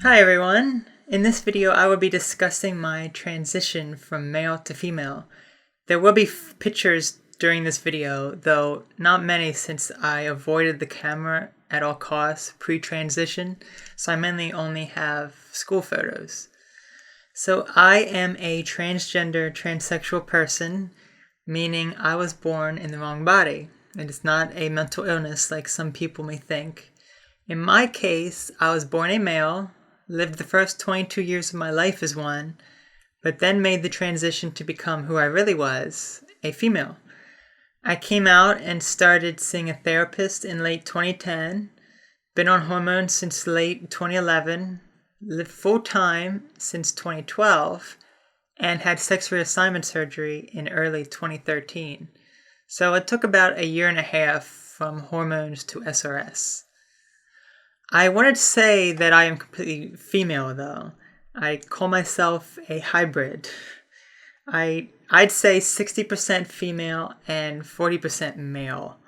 Hi everyone! In this video I will be discussing my transition from male to female. There will be pictures during this video, though not many since I avoided the camera at all costs pre-transition, so I mainly only have school photos. So I am a transgender transsexual person, meaning I was born in the wrong body. It is not a mental illness like some people may think. In my case, I was born a male, lived the first 22 years of my life as one, but then made the transition to become who I really was, a female. I came out and started seeing a therapist in late 2010, been on hormones since late 2011, lived full-time since 2012, and had sex reassignment surgery in early 2013. So it took about a year and a half from hormones to SRS. I wanted to say that I am completely female, though. I call myself a hybrid. I'd say 60% female and 40% male.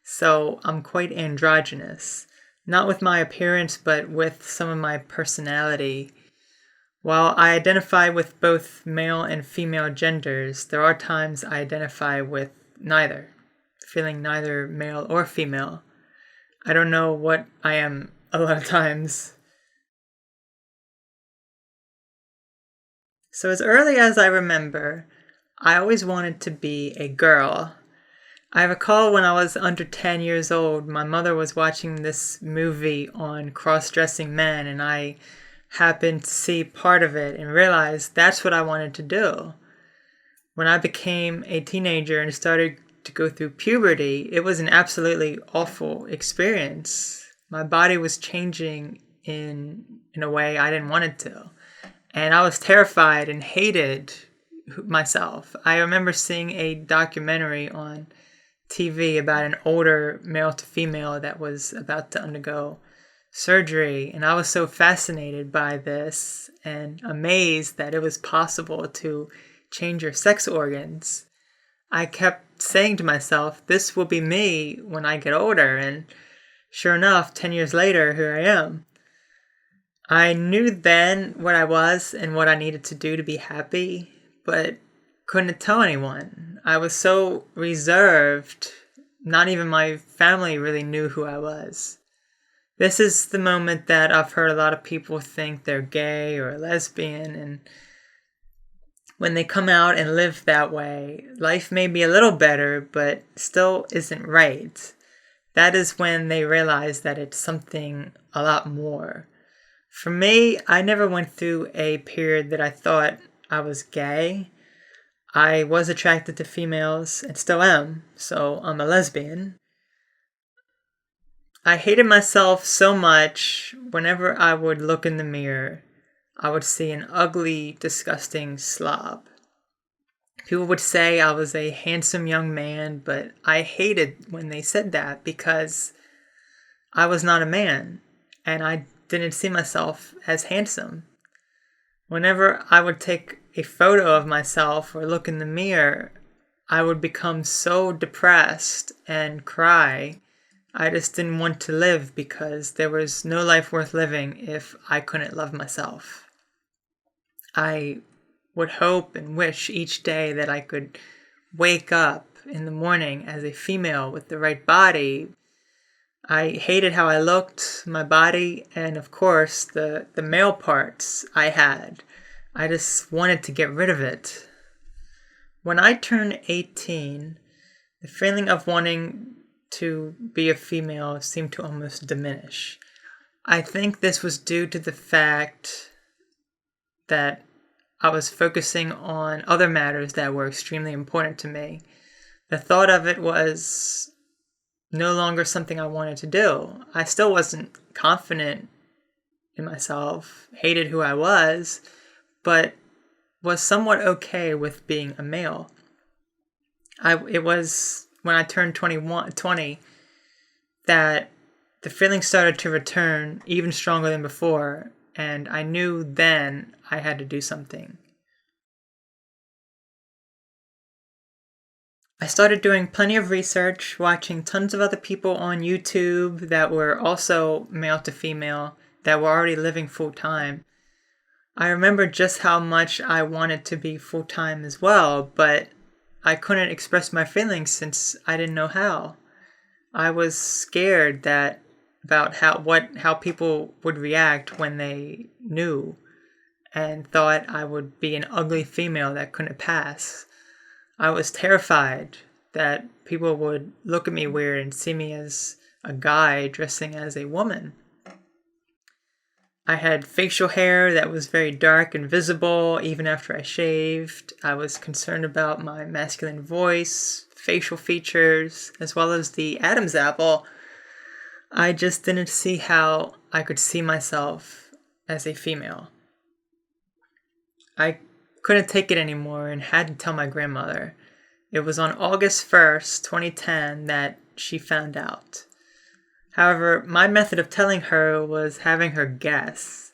So I'm quite androgynous. Not with my appearance, but with some of my personality. While I identify with both male and female genders, there are times I identify with neither, feeling neither male or female. I don't know what I am a lot of times. So as early as I remember, I always wanted to be a girl. I recall when I was under 10 years old, my mother was watching this movie on cross-dressing men, and I happened to see part of it and realized that's what I wanted to do. When I became a teenager and started to go through puberty, it was an absolutely awful experience. My body was changing in a way I didn't want it to. And I was terrified and hated myself. I remember seeing a documentary on TV about an older male to female that was about to undergo surgery. And I was so fascinated by this and amazed that it was possible to change your sex organs. I kept saying to myself, this will be me when I get older. And sure enough, 10 years later, here I am. I knew then what I was and what I needed to do to be happy, but couldn't tell anyone. I was so reserved, not even my family really knew who I was. This is the moment that I've heard a lot of people think they're gay or lesbian, and when they come out and live that way, life may be a little better, but still isn't right. That is when they realize that it's something a lot more. For me, I never went through a period that I thought I was gay. I was attracted to females and still am, so I'm a lesbian. I hated myself so much. Whenever I would look in the mirror, I would see an ugly, disgusting slob. People would say I was a handsome young man, but I hated when they said that because I was not a man and I didn't see myself as handsome. Whenever I would take a photo of myself or look in the mirror, I would become so depressed and cry. I just didn't want to live because there was no life worth living if I couldn't love myself. I would hope and wish each day that I could wake up in the morning as a female with the right body. I hated how I looked, my body, and of course the male parts I had. I just wanted to get rid of it. When I turned 18, the feeling of wanting to be a female seemed to almost diminish. I think this was due to the fact that I was focusing on other matters that were extremely important to me. The thought of it was no longer something I wanted to do. I still wasn't confident in myself, hated who I was, but was somewhat okay with being a male. It was when I turned 20, that the feeling started to return even stronger than before, and I knew then I had to do something. I started doing plenty of research, watching tons of other people on YouTube that were also male to female, that were already living full-time. I remember just how much I wanted to be full-time as well, but I couldn't express my feelings since I didn't know how. I was scared about how people would react when they knew, and thought I would be an ugly female that couldn't pass. I was terrified that people would look at me weird and see me as a guy dressing as a woman. I had facial hair that was very dark and visible even after I shaved. I was concerned about my masculine voice, facial features, as well as the Adam's apple. I just didn't see how I could see myself as a female. I couldn't take it anymore and had to tell my grandmother. It was on August 1st, 2010 that she found out. However, my method of telling her was having her guess.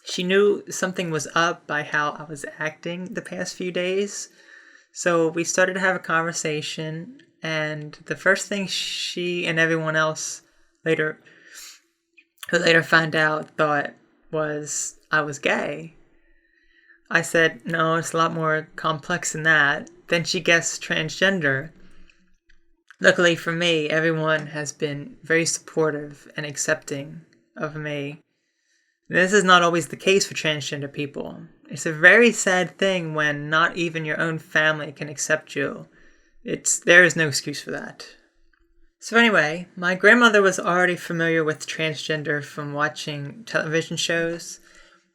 She knew something was up by how I was acting the past few days, so we started to have a conversation, and the first thing she and everyone else who later found out thought was I was gay. I said, no, it's a lot more complex than that. Then she guessed transgender. Luckily for me, everyone has been very supportive and accepting of me. This is not always the case for transgender people. It's a very sad thing when not even your own family can accept you. There is no excuse for that. So anyway, my grandmother was already familiar with transgender from watching television shows.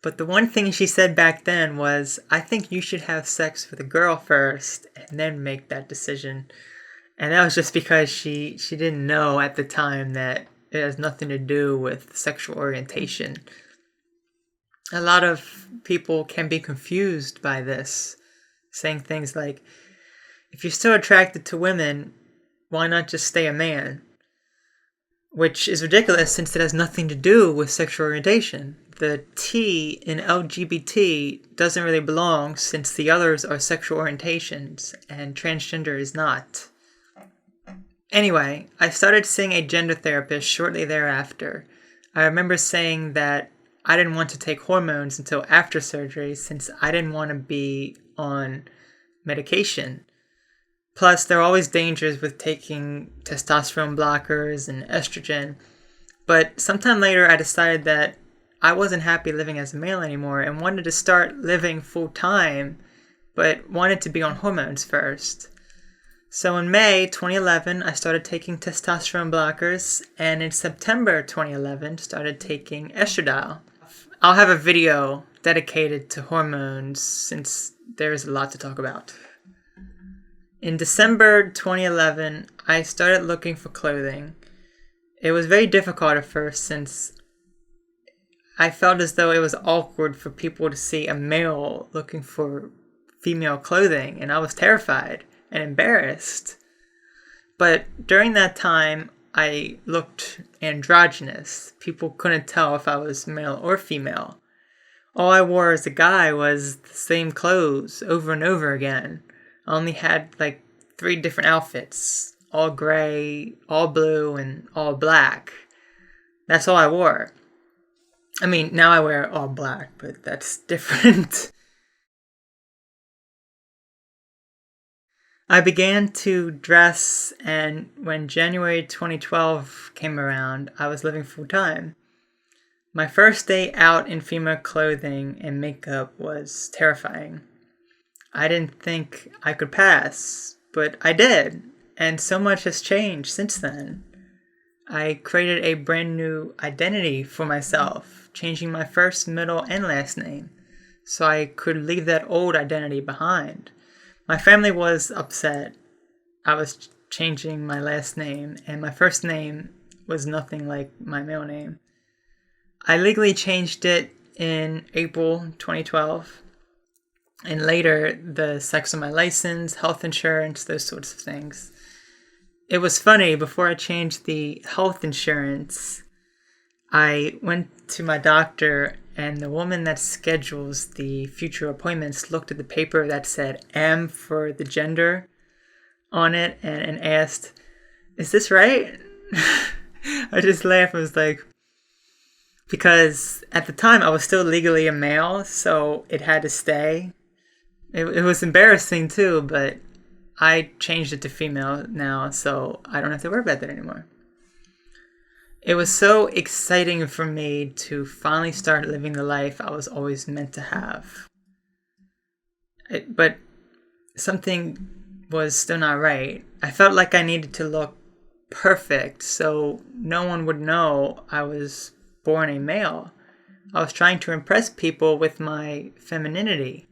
But the one thing she said back then was, I think you should have sex with a girl first and then make that decision. And that was just because she didn't know at the time that it has nothing to do with sexual orientation. A lot of people can be confused by this, saying things like, if you're still attracted to women, why not just stay a man? Which is ridiculous since it has nothing to do with sexual orientation. The T in LGBT doesn't really belong since the others are sexual orientations and transgender is not. Anyway, I started seeing a gender therapist shortly thereafter. I remember saying that I didn't want to take hormones until after surgery since I didn't want to be on medication. Plus, there are always dangers with taking testosterone blockers and estrogen. But sometime later, I decided that I wasn't happy living as a male anymore and wanted to start living full-time, but wanted to be on hormones first. So in May 2011, I started taking testosterone blockers, and in September 2011, started taking estradiol. I'll have a video dedicated to hormones since there's a lot to talk about. In December 2011, I started looking for clothing. It was very difficult at first since I felt as though it was awkward for people to see a male looking for female clothing, and I was terrified and embarrassed. But during that time, I looked androgynous. People couldn't tell if I was male or female. All I wore as a guy was the same clothes over and over again. I only had like 3 different outfits, all gray, all blue, and all black. That's all I wore. I mean, now I wear all black, but that's different. I began to dress, and when January 2012 came around, I was living full-time. My first day out in female clothing and makeup was terrifying. I didn't think I could pass, but I did, and so much has changed since then. I created a brand new identity for myself, changing my first, middle, and last name, so I could leave that old identity behind. My family was upset. I was changing my last name, and my first name was nothing like my middle name. I legally changed it in April 2012, and later the sex on my license, health insurance, those sorts of things. It was funny, before I changed the health insurance, I went to my doctor, and the woman that schedules the future appointments looked at the paper that said M for the gender on it and asked, "Is this right?" I just laughed. I was like, because at the time I was still legally a male, so it had to stay. It was embarrassing too, but I changed it to female now, so I don't have to worry about that anymore. It was so exciting for me to finally start living the life I was always meant to have. But something was still not right. I felt like I needed to look perfect so no one would know I was born a male. I was trying to impress people with my femininity.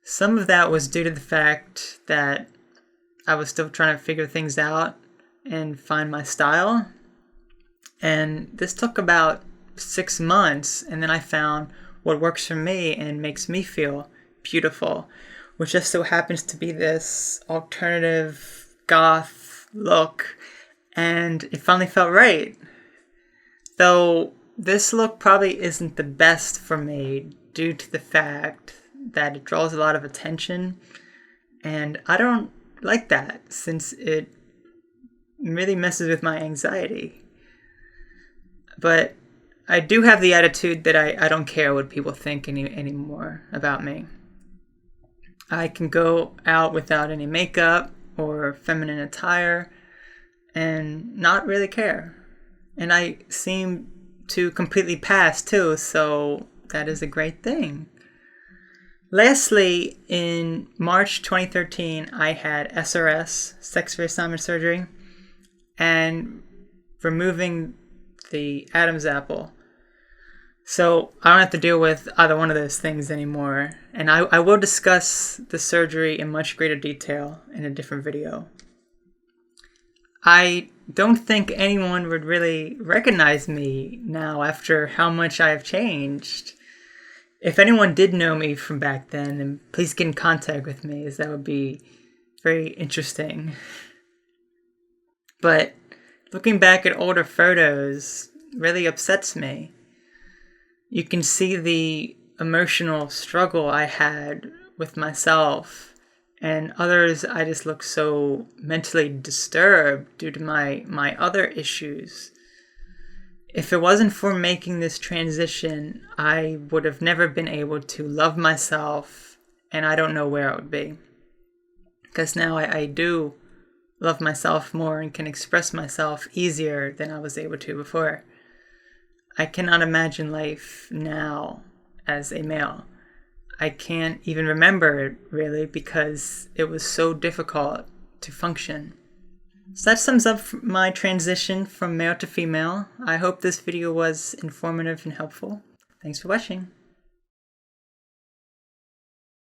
Some of that was due to the fact that I was still trying to figure things out and find my style. And this took about 6 months, and then I found what works for me and makes me feel beautiful, which just so happens to be this alternative goth look, and it finally felt right. Though this look probably isn't the best for me due to the fact that it draws a lot of attention, and I don't like that since it really messes with my anxiety. But I do have the attitude that I don't care what people think anymore about me. I can go out without any makeup or feminine attire and not really care. And I seem to completely pass too, so that is a great thing. Lastly, in March 2013, I had SRS, sex reassignment surgery, and removing the Adam's apple. So I don't have to deal with either one of those things anymore. And I will discuss the surgery in much greater detail in a different video. I don't think anyone would really recognize me now after how much I have changed. If anyone did know me from back then, then please get in contact with me, as that would be very interesting. But looking back at older photos really upsets me. You can see the emotional struggle I had with myself, and others I just look so mentally disturbed due to my other issues. If it wasn't for making this transition, I would have never been able to love myself, and I don't know where I would be. Because now I do love myself more and can express myself easier than I was able to before. I cannot imagine life now as a male. I can't even remember it really because it was so difficult to function. So that sums up my transition from male to female. I hope this video was informative and helpful. Thanks for watching.